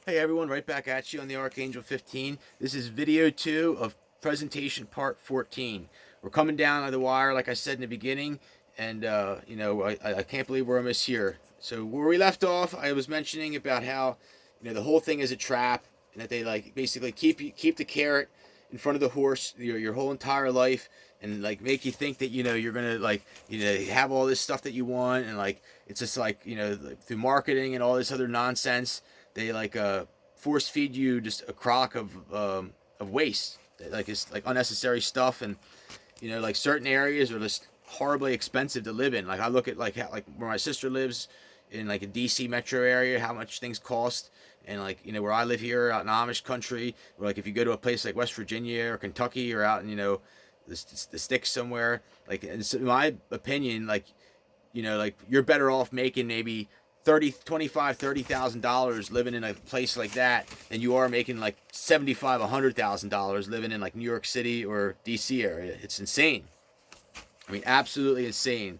Hey everyone, right back at you on the Archangel 15. This is video 2 of presentation part 14. We're coming down on the wire, like I said in the beginning, and I can't believe we're almost here. So where we left off, I was mentioning about how the whole thing is a trap, and that they like basically keep the carrot in front of the horse your whole entire life, and like make you think that you're gonna have all this stuff that you want, and like it's just like through marketing and all this other nonsense they like force feed you just a crock of waste, like it's like unnecessary stuff, and like certain areas are just horribly expensive to live in. Like I look at like where my sister lives in like a DC metro area, how much things cost, and like where I live here out in Amish country, where like if you go to a place like West Virginia or Kentucky or out in the sticks somewhere, like in my opinion, like you're better off making maybe 30, 25, $30,000 living in a place like that than you are making like 75, $100,000 living in like New York City or DC area. It's insane. I mean, absolutely insane.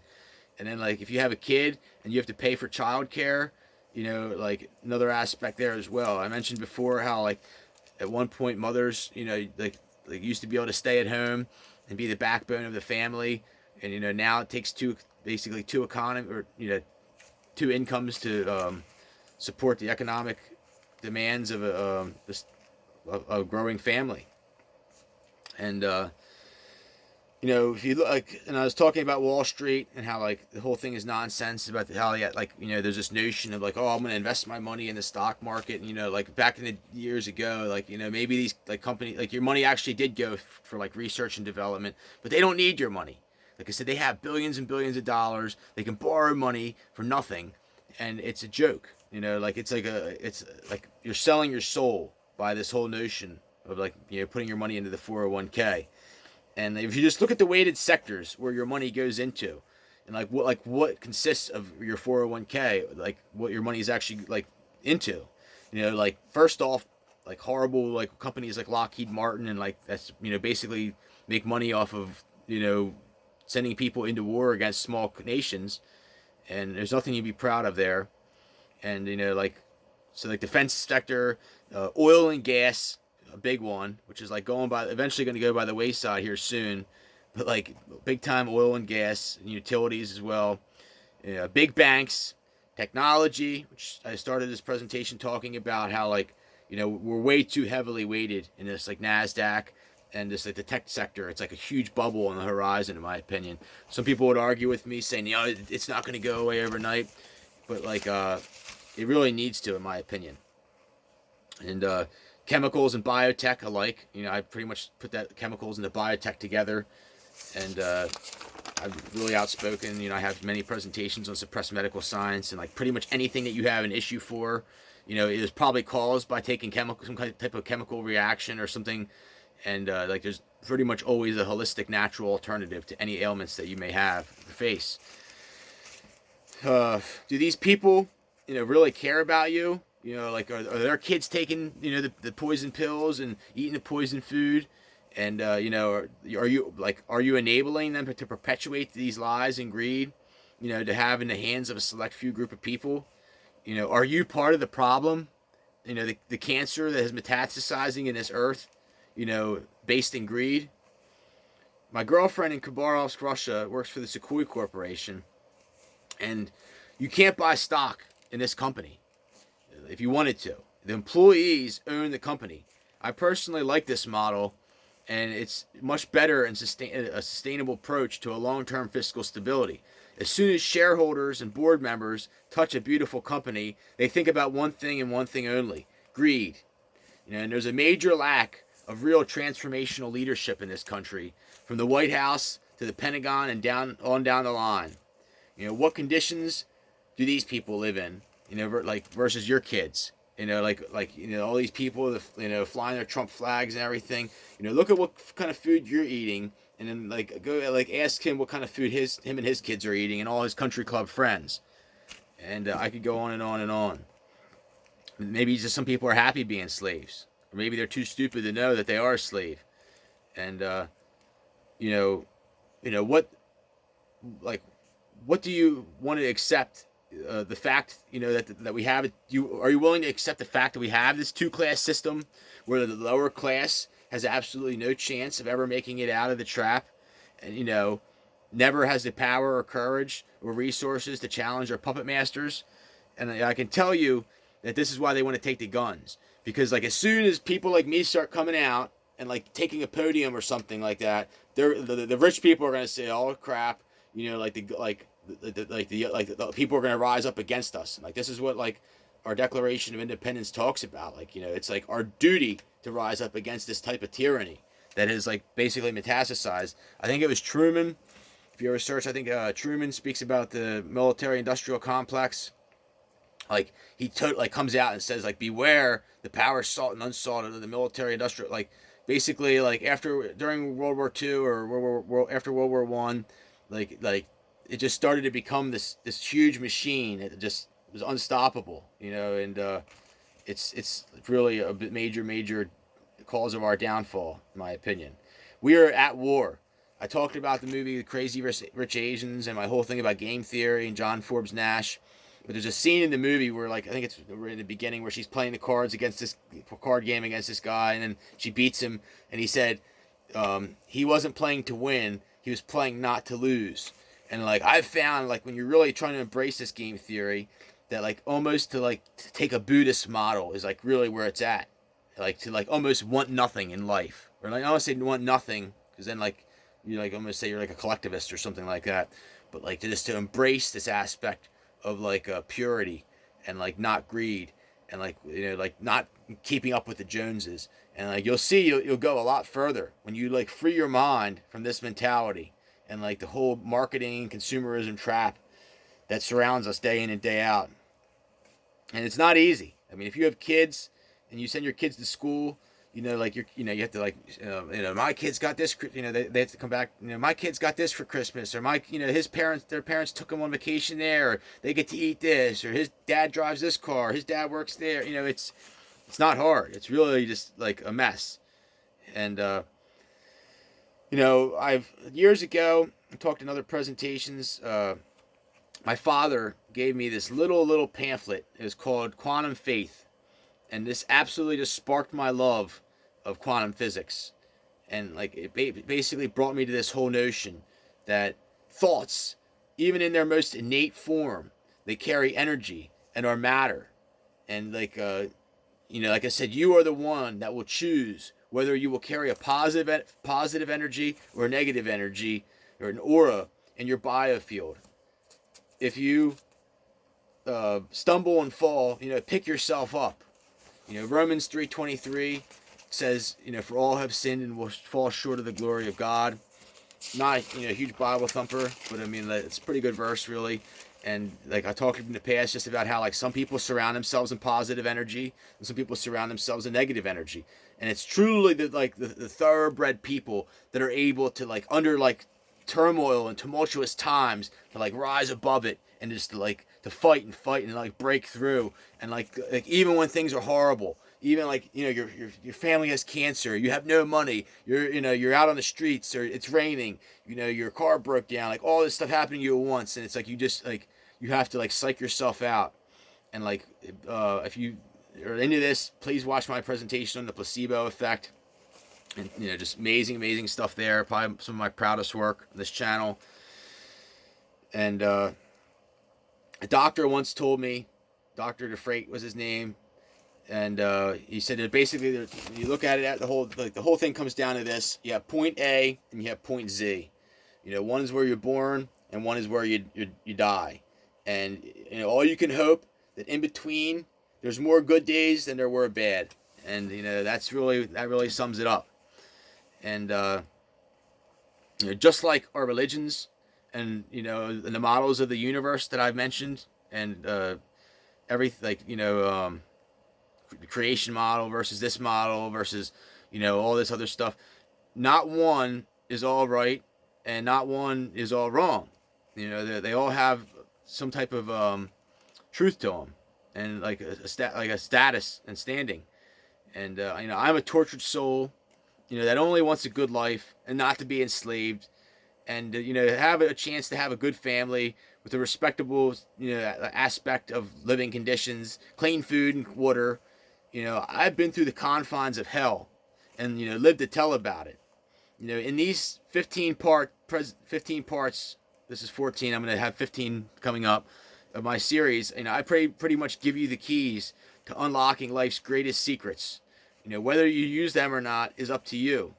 And then like if you have a kid and you have to pay for childcare, like another aspect there as well. I mentioned before how like at one point mothers, like used to be able to stay at home and be the backbone of the family, and now it takes basically two economy or two incomes to support the economic demands of a growing family. And if you look like, and I was talking about Wall Street and how like the whole thing is nonsense about how like there's this notion of like, oh, I'm going to invest my money in the stock market, and like back in the years ago, like maybe these like companies, like your money actually did go for like research and development, but they don't need your money. Like I said, they have billions and billions of dollars. They can borrow money for nothing, and it's a joke. Like it's like you're selling your soul by this whole notion of like putting your money into the 401k. And if you just look at the weighted sectors where your money goes into, and like what consists of your 401k, like what your money is actually like into, like first off, like horrible like companies like Lockheed Martin, and like that's basically make money off of sending people into war against small nations, and there's nothing to be proud of there. And like so like defense sector, oil and gas, a big one, which is like going by eventually going to go by the wayside here soon, but like big time oil and gas and utilities as well. Big banks, technology, which I started this presentation talking about how like we're way too heavily weighted in this like Nasdaq and this like the tech sector. It's like a huge bubble on the horizon, in my opinion. Some people would argue with me saying, it's not going to go away overnight, but like it really needs to, in my opinion. And chemicals and biotech alike, I pretty much put that chemicals and the biotech together, and I'm really outspoken. I have many presentations on suppressed medical science, and like pretty much anything that you have an issue for, it is probably caused by taking some kind of type of chemical reaction or something. And like there's pretty much always a holistic natural alternative to any ailments that you may have or face. Do these people, really care about you? Like are their kids taking, the poison pills and eating the poison food? And are you enabling them to perpetuate these lies and greed? To have in the hands of a select few group of people? Are you part of the problem? The cancer that is metastasizing in this earth, based in greed. My girlfriend in Khabarovsk, Russia, works for the Sukhoi Corporation, and you can't buy stock in this company if you wanted to. The employees own the company. I personally like this model, and it's much better and a sustainable approach to a long-term fiscal stability. As soon as shareholders and board members touch a beautiful company, they think about one thing and one thing only: greed. And there's a major lack of real transformational leadership in this country, from the White House to the Pentagon and down the line. What conditions do these people live in? Like versus your kids. All these people, flying their Trump flags and everything. Look at what kind of food you're eating, and then like go like ask him what kind of food him and his kids are eating, and all his country club friends. And I could go on and on and on. Maybe just some people are happy being slaves, or maybe they're too stupid to know that they are a slave. And you know, what like what do you want to accept the fact, that we have it. Are you willing to accept the fact that we have this two-class system where the lower class has absolutely no chance of ever making it out of the trap, and never has the power or courage or resources to challenge our puppet masters? And I can tell you that this is why they want to take the guns, because like as soon as people like me start coming out and like taking a podium or something like that, the rich people are going to say, "Oh crap," the people are going to rise up against us. Like this is what like our Declaration of Independence talks about. Like it's like our duty to rise up against this type of tyranny that is like basically metastasized. I think it was Truman. If you ever search, I think Truman speaks about the military-industrial complex. Like he comes out and says like, beware the power sought and unsought of the military-industrial. Like basically like during World War II or after World War One, like it just started to become this huge machine. It just was unstoppable, and it's really a major cause of our downfall, in my opinion. We are at war. I talked about the movie Crazy Rich Asians and my whole thing about game theory and John Forbes Nash. But there's a scene in the movie where, like, I think it's in the beginning where she's playing the cards against this card game against this guy, and then she beats him, and he said he wasn't playing to win, he was playing not to lose. And like I've found, like when you're really trying to embrace this game theory, that like almost to take a Buddhist model is like really where it's at, like to like almost want nothing in life, or like I don't want to say want nothing because then like you like almost say you're like a collectivist or something like that, but like to embrace this aspect of like purity and like not greed and like like not keeping up with the Joneses, and like you'll see you'll go a lot further when you like free your mind from this mentality and like the whole marketing consumerism trap that surrounds us day in and day out. And it's not easy. I mean, if you have kids and you send your kids to school, like you have to like, my kids got this, they have to come back, my kids got this for Christmas, or their parents took him on vacation there, or they get to eat this, or his dad drives this car, his dad works there. It's not hard. It's really just like a mess. And, I've years ago, I talked in other presentations, my father gave me this little pamphlet. It was called Quantum Faith. And this absolutely just sparked my love of quantum physics. And like it basically brought me to this whole notion that thoughts, even in their most innate form, they carry energy and are matter. And like like I said, you are the one that will choose whether you will carry a positive energy or a negative energy or an aura in your biofield. If you stumble and fall, pick yourself up. Romans 3:23 says, for all have sinned and will fall short of the glory of God. Not a huge Bible thumper, but I mean it's a pretty good verse really. And like I talked in the past just about how like some people surround themselves in positive energy and some people surround themselves in negative energy. And it's truly the thoroughbred people that are able to like under like turmoil and tumultuous times to like rise above it and just to fight and like break through, and like even when things are horrible, even like your family has cancer, you have no money, you're out on the streets, or it's raining, your car broke down, like all this stuff happening to you at once, and it's like you just like you have to like psych yourself out. And like if you are into this, please watch my presentation on the placebo effect. And just amazing stuff there. Probably some of my proudest work on this channel. And a doctor once told me, Dr. DeFreight was his name, and he said that basically you look at it, the whole thing comes down to this: you have point A and you have point Z. One is where you're born and one is where you die. And all you can hope that in between there's more good days than there were bad. And that really sums it up. And just like our religions and the models of the universe that I've mentioned, and the creation model versus this model versus all this other stuff, not one is all right and not one is all wrong. They all have some type of truth to them, and like a status and standing. And I'm a tortured soul, that only wants a good life and not to be enslaved, and have a chance to have a good family with a respectable, aspect of living conditions, clean food and water. I've been through the confines of hell, and lived to tell about it. In these 15 parts, this is 14. I'm going to have 15 coming up of my series. I pretty much give you the keys to unlocking life's greatest secrets. Whether you use them or not is up to you.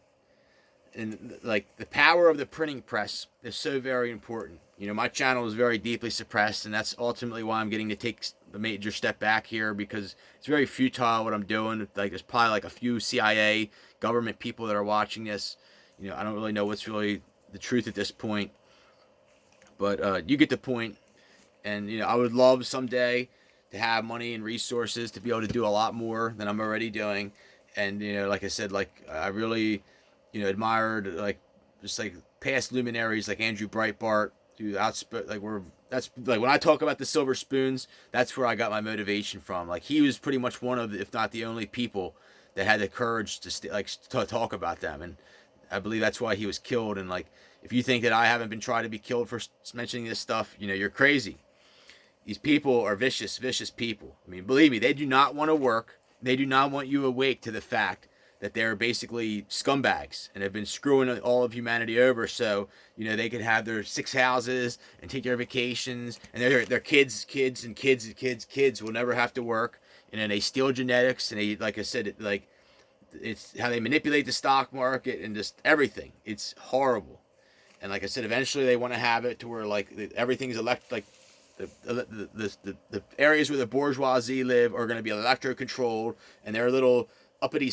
And like the power of the printing press is so very important. My channel is very deeply suppressed, and that's ultimately why I'm getting to take a major step back here, because it's very futile what I'm doing. Like there's probably like a few CIA government people that are watching this. I don't really know what's really the truth at this point, but you get the point. And I would love someday to have money and resources to be able to do a lot more than I'm already doing. And like I said, like I really admired like just like past luminaries like Andrew Breitbart, who that's like when I talk about the silver spoons, that's where I got my motivation from. Like he was pretty much one of, if not the only people that had the courage to talk about them, and I believe that's why he was killed. And like if you think that I haven't been tried to be killed for mentioning this stuff, you're crazy. These people are vicious people. I mean, believe me, they do not want to work. They do not want you awake to the fact that they're basically scumbags and have been screwing all of humanity over, so they could have their 6 houses and take their vacations, and their kids will never have to work. And they steal genetics, and they, like I said, it's how they manipulate the stock market and just everything. It's horrible. And like I said, eventually they want to have it to where like everything's the areas where the bourgeoisie live are going to be electro controlled, and their little uppity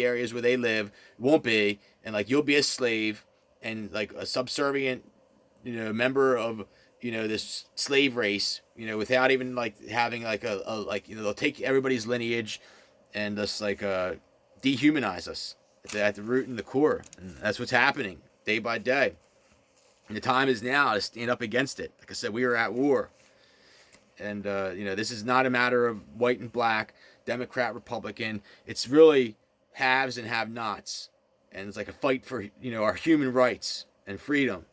areas where they live won't be. And like you'll be a slave and like a subservient member of this slave race, without even like having like they'll take everybody's lineage and just like dehumanize us at the root and the core. And that's what's happening day by day. And the time is now to stand up against it. Like I said, we are at war. And this is not a matter of white and black, Democrat, Republican. It's really haves and have-nots, and it's like a fight for our human rights and freedom.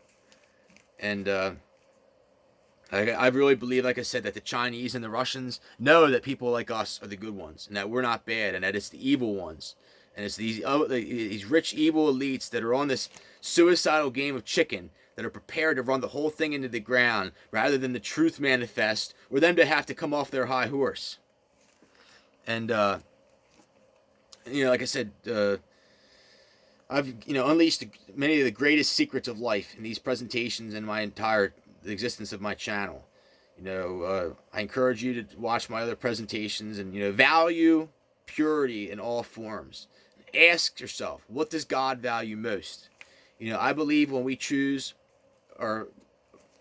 And I really believe, like I said, that the Chinese and the Russians know that people like us are the good ones, and that we're not bad, and that it's the evil ones, and it's these rich evil elites that are on this suicidal game of chicken, that are prepared to run the whole thing into the ground rather than the truth manifest, or them to have to come off their high horse. And like I said, I've unleashed many of the greatest secrets of life in these presentations and my entire existence of my channel. I encourage you to watch my other presentations and value purity in all forms. Ask yourself, what does God value most? I believe when we choose our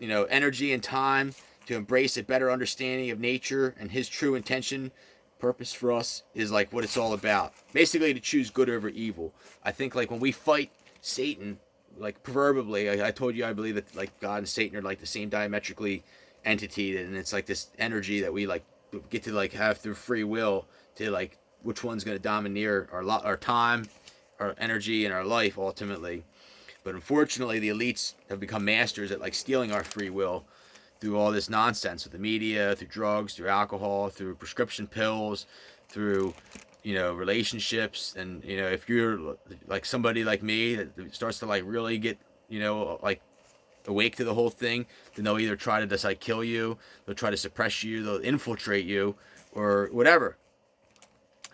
energy and time to embrace a better understanding of nature and his true intention, purpose for us, is like what it's all about. Basically to choose good over evil. I think like when we fight Satan, like proverbially, I told you I believe that like God and Satan are like the same diametrically entity, and it's like this energy that we like get to like have through free will to like which one's going to domineer our time, our energy, and our life ultimately. But unfortunately, the elites have become masters at like stealing our free will through all this nonsense with the media, through drugs, through alcohol, through prescription pills, through relationships. And if you're like somebody like me that starts to like really get like awake to the whole thing, then they'll either try to just like kill you, they'll try to suppress you, they'll infiltrate you, or whatever.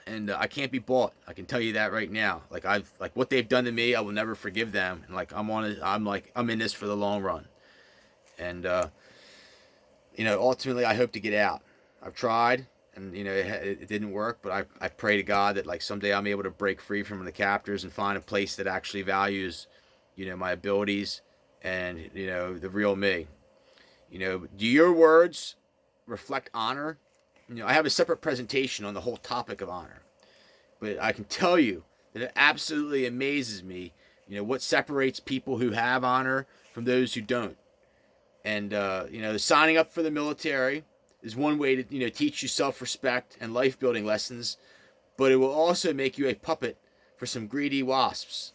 And I can't be bought. I can tell you that right now. Like what they've done to me, I will never forgive them. And like I'm in this for the long run. And ultimately I hope to get out. I've tried, and it didn't work, but I pray to God that like someday I'm able to break free from the captors and find a place that actually values my abilities and the real me. Do your words reflect honor? I have a separate presentation on the whole topic of honor, but I can tell you that it absolutely amazes me, what separates people who have honor from those who don't. And signing up for the military is one way to teach you self-respect and life-building lessons, but it will also make you a puppet for some greedy wasps,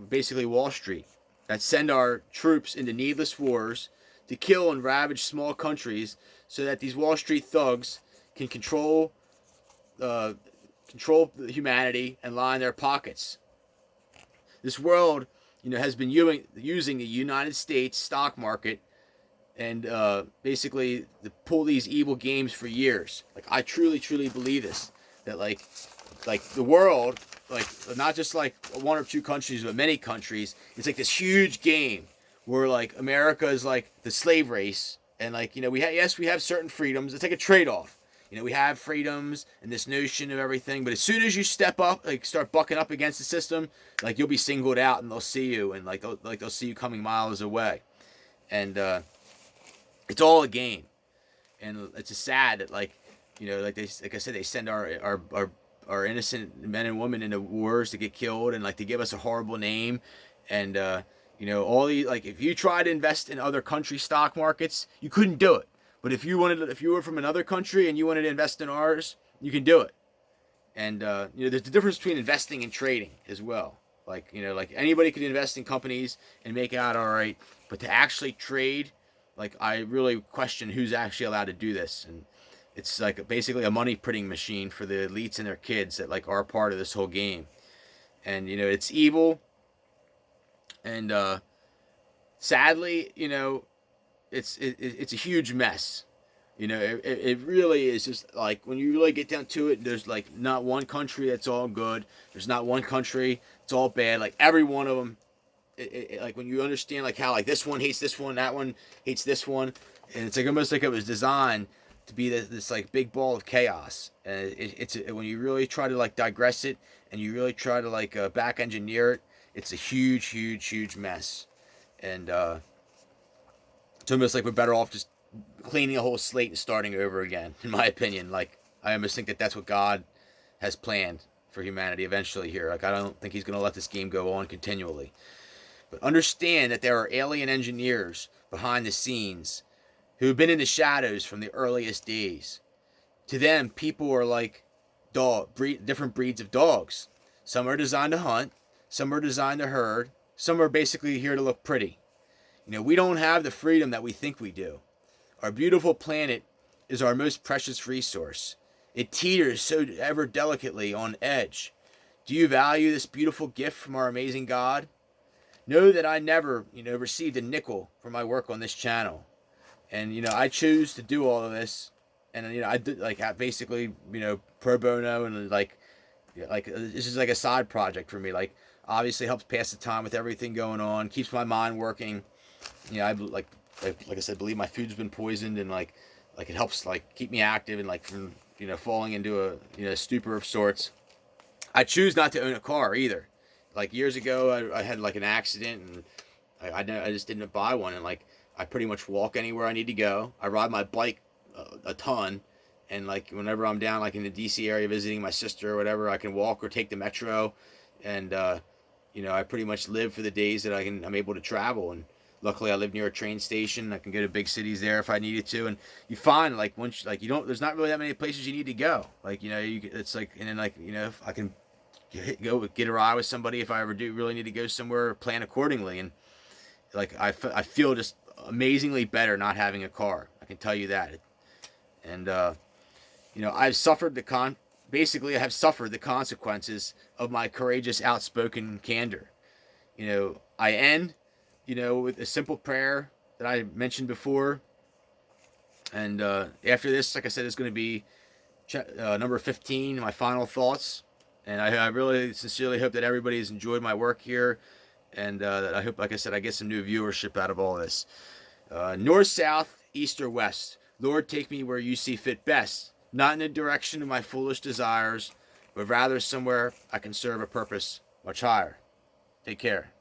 basically Wall Street, that send our troops into needless wars to kill and ravage small countries so that these Wall Street thugs can uh, control humanity and line their pockets. This world, has been using the United States stock market and basically to pull these evil games for years. Like, I truly, truly believe this, that like the world, like not just like one or two countries, but many countries, it's like this huge game where like America is like the slave race, and like we have certain freedoms. It's like a trade-off. We have freedoms and this notion of everything, but as soon as you step up, like start bucking up against the system, like you'll be singled out and they'll see you, and like they'll see you coming miles away, and it's all a game, and it's just sad that like like I said, they send our innocent men and women into wars to get killed and like to give us a horrible name, and all these, like, if you try to invest in other country stock markets, you couldn't do it. But if you were from another country and you wanted to invest in ours, you can do it. And there's a difference between investing and trading as well. Like like anybody could invest in companies and make out all right, but to actually trade, like I really question who's actually allowed to do this. And it's like basically a money printing machine for the elites and their kids that like are part of this whole game. And it's evil. And sadly, it's a huge mess. It really is just like when you really get down to it, there's like not one country that's all good. There's not one country it's all bad. Like every one of them, like when you understand like how like this one hates this one, that one hates this one, and it's like almost like it was designed to be this like big ball of chaos. And it's when you really try to like digress it and you really try to like back engineer it, it's a huge, huge, huge mess. And it's almost like we're better off just cleaning a whole slate and starting over again, in my opinion. Like, I almost think that that's what God has planned for humanity eventually here. Like, I don't think he's going to let this game go on continually. But understand that there are alien engineers behind the scenes who have been in the shadows from the earliest days. To them, people are like different breeds of dogs. Some are designed to hunt. Some are designed to herd. Some are basically here to look pretty. We don't have the freedom that we think we do. Our beautiful planet is our most precious resource. It teeters so ever delicately on edge. Do you value this beautiful gift from our amazing God? Know that I never, received a nickel for my work on this channel. And, I choose to do all of this. And, I did like basically, pro bono, and like this is like a side project for me. Like, obviously helps pass the time with everything going on, keeps my mind working. I like I said, believe my food's been poisoned, and like it helps like keep me active and like from falling into a stupor of sorts. I choose not to own a car either. Like years ago, I had like an accident, and I just didn't buy one, and like I pretty much walk anywhere I need to go. I ride my bike a ton, and like whenever I'm down like in the DC area visiting my sister or whatever, I can walk or take the metro, and I pretty much live for the days that I'm able to travel. And luckily I live near a train station. I can go to big cities there if I needed to. And you find like once like there's not really that many places you need to go. Like it's like, and then like if I can go get a ride with somebody if I ever do really need to go somewhere, plan accordingly. And like I feel just amazingly better not having a car. I can tell you that. And I've suffered basically I have suffered the consequences of my courageous, outspoken candor. I end with a simple prayer that I mentioned before. And after this, like I said, it's going to be number 15, my final thoughts. And I really sincerely hope that everybody has enjoyed my work here. And that I hope, like I said, I get some new viewership out of all this. North, south, east, or west. Lord, take me where you see fit best. Not in the direction of my foolish desires, but rather somewhere I can serve a purpose much higher. Take care.